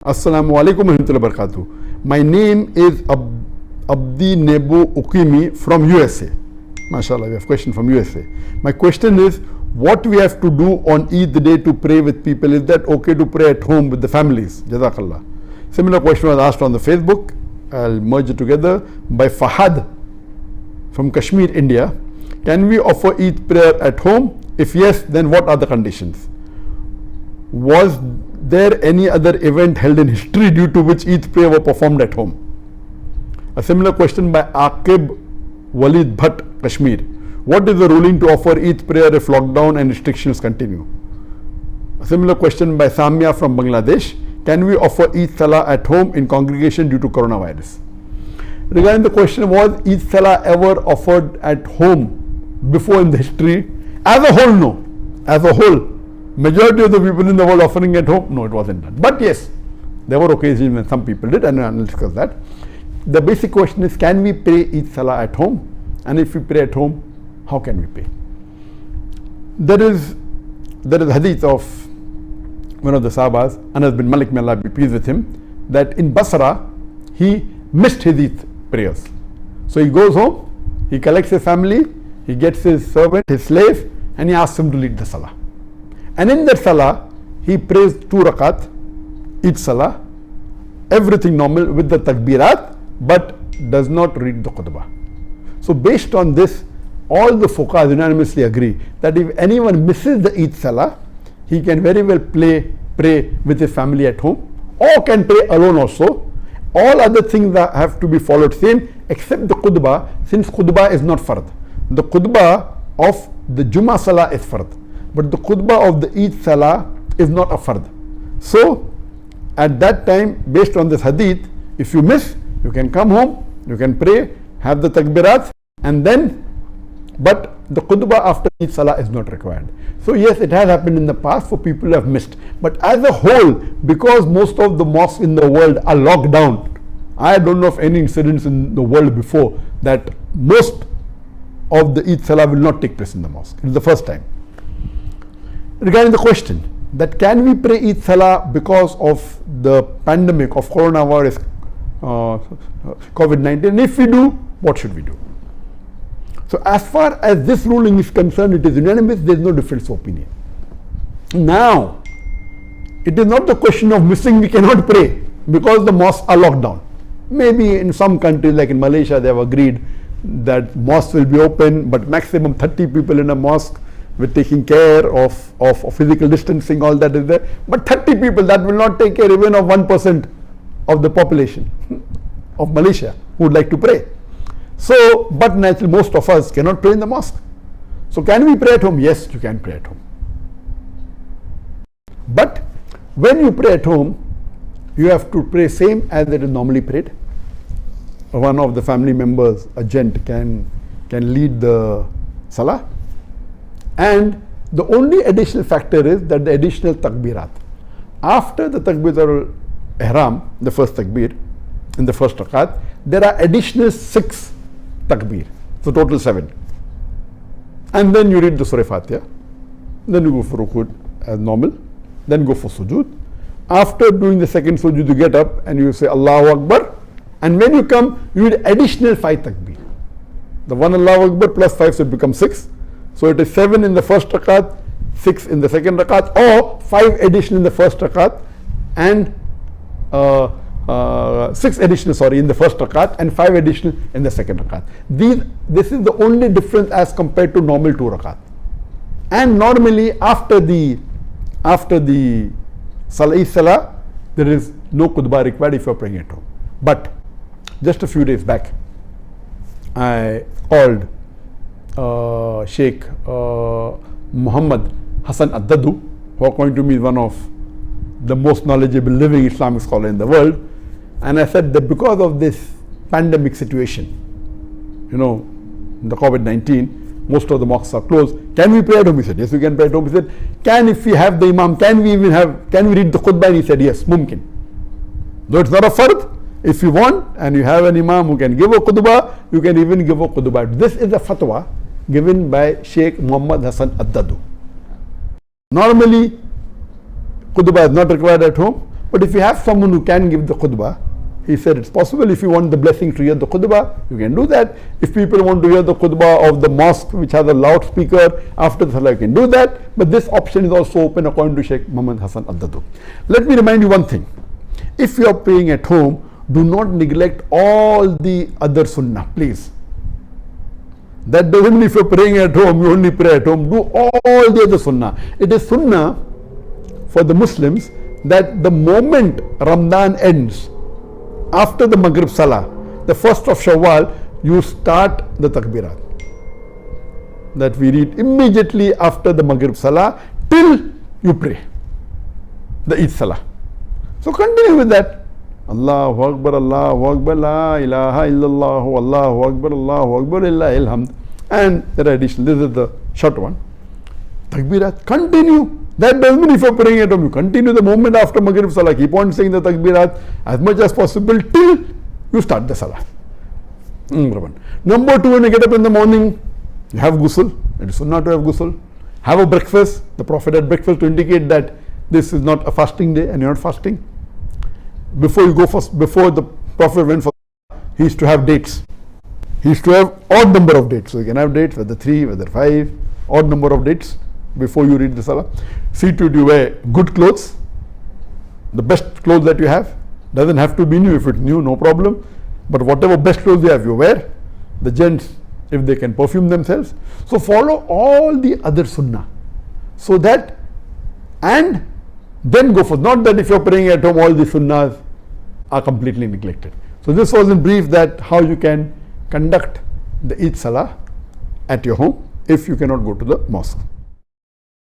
Assalamu alaikum warahmatullahi wabarakatuh. My name is Abdi Nebu Ukimi from USA. MashaAllah, we have a question from USA. My question is, what we have to do on Eid day to pray with people? Is that okay to pray at home with the families? Jazakallah. Similar question was asked on the Facebook. I'll merge it together by Fahad from Kashmir, India. Can we offer Eid prayer at home? If yes, then what are the conditions? Was there any other event held in history due to which Eid prayer were performed at home? A similar question by Aqib Walid Bhatt, Kashmir. What is the ruling to offer Eid prayer if lockdown and restrictions continue? A similar question by Samia from Bangladesh. Can we offer Eid Salah at home in congregation due to coronavirus? Regarding the question, was Eid Salah ever offered at home before in the history? As a whole, no. As a whole, majority of the people in the world offering at home, no, it wasn't done. But yes, there were occasions when some people did, and I'll discuss that. The basic question is, can we pray Eid Salah at home? And if we pray at home, how can we pray? There is hadith of one of the Sahabas, Anas bin Malik, may Allah be pleased with him, that in Basra, he missed his Eid prayers. So he goes home, he collects his family, he gets his servant, his slave, and he asks him to lead the Salah. And in that Salah, he prays 2 rakat, Eid Salah, everything normal with the takbirat, but does not read the khutbah. So based on this, all the fuqahas unanimously agree that if anyone misses the Eid Salah, he can very well pray with his family at home, or can pray alone also. All other things that have to be followed same, except the khutbah, since khutbah is not fard. The khutbah of the Jummah Salah is fard, but the khutbah of the Eid Salah is not a fard. So at that time, based on this hadith, if you miss, you can come home, you can pray, have the takbirat, and then, but the khutbah after Eid Salah is not required. So yes, it has happened in the past for people who have missed. But as a whole, because most of the mosques in the world are locked down, I don't know of any incidents in the world before that most of the Eid Salah will not take place in the mosque. It is the first time. Regarding the question that can we pray Eid Salah because of the pandemic of coronavirus, COVID-19, if we do, what should we do? So as far as this ruling is concerned, it is unanimous, there is no difference of opinion. Now, it is not the question of missing, we cannot pray because the mosques are locked down. Maybe in some countries like in Malaysia, they have agreed that mosques will be open, but maximum 30 people in a mosque with taking care of physical distancing, all that is there. But 30 people, that will not take care even of 1% of the population of Malaysia who would like to pray. So, but naturally most of us cannot pray in the mosque. So can we pray at home? Yes, you can pray at home. But when you pray at home, you have to pray same as it is normally prayed. One of the family members, a gent, can lead the Salah. And the only additional factor is that the additional takbirat. After the takbir al-ihram, the first takbir, in the first rakat, there are additional 6 takbir, so total 7. And then you read the Surah Fatiha, then you go for rukud as normal, then go for sujood. After doing the second sujood, you get up and you say Allahu Akbar, and when you come, you read additional 5 takbir. The one Allahu Akbar plus 5, so it becomes 6. So it is 7 in the first rakat, 6 in the second rakat, or 5 additional in the first rakat, and 6 additional in the first rakat and 5 additional in the second rakat. This is the only difference as compared to normal 2 rakat. And normally after the Salah, there is no khutbah required if you are praying at home. But just a few days back, I called Sheikh Muhammad Hassan Addadu, who according to me is one of the most knowledgeable living Islamic scholar in the world. And I said that because of this pandemic situation, the COVID-19, most of the mosques are closed. Can we pray at home? He said, yes, we can pray at home. He said, if we have the imam, can we read the khutbah? And he said, yes, mumkin. Though it's not a fard, if you want and you have an imam who can give a khutbah, you can even give a khutbah. This is a fatwa given by Sheikh Muhammad Hassan Addadu. Normally, khutbah is not required at home, But if you have someone who can give the khutbah, he said it's possible. If you want the blessing to hear the khutbah, you can do that. If people want to hear the khutbah of the mosque which has a loudspeaker after the salah, you can do that. But this option is also open according to Sheikh Muhammad Hassan Addadu. Let me remind you one thing. If you are praying at home, do not neglect all the other sunnah, please. That doesn't mean if you're praying at home, you only pray at home. Do all the other sunnah. It is sunnah for the Muslims that the moment Ramadan ends, after the Maghrib Salah, the 1st of Shawwal, you start the Takbirat. That we read immediately after the Maghrib Salah till you pray the Eid Salah. So continue with that. Allahu Akbar, La ilaha illallah, Allahu Akbar, Lillahi alhamd. And there are additional, this is the short one. Takbirat, continue. That doesn't mean if you're praying at home, you continue the moment after Maghrib Salah, keep on saying the Takbirat as much as possible till you start the Salah. Number 2, when you get up in the morning, you have ghusl. It is sunnah to have ghusl. Have a breakfast. The Prophet had breakfast to indicate that this is not a fasting day and you're not fasting. Before the Prophet went for Salah, he used to have dates. He used to have odd number of dates. So you can have dates, whether 3, whether 5, odd number of dates before you read the Salah. See to it you wear good clothes, the best clothes that you have. Doesn't have to be new. If it's new, no problem. But whatever best clothes you have, you wear. The gents, if they can perfume themselves. So follow all the other sunnah. So that, and then go for, not that if you're praying at home, all the sunnahs are completely neglected. So this was in brief that how you can conduct the Eid Salah at your home if you cannot go to the mosque.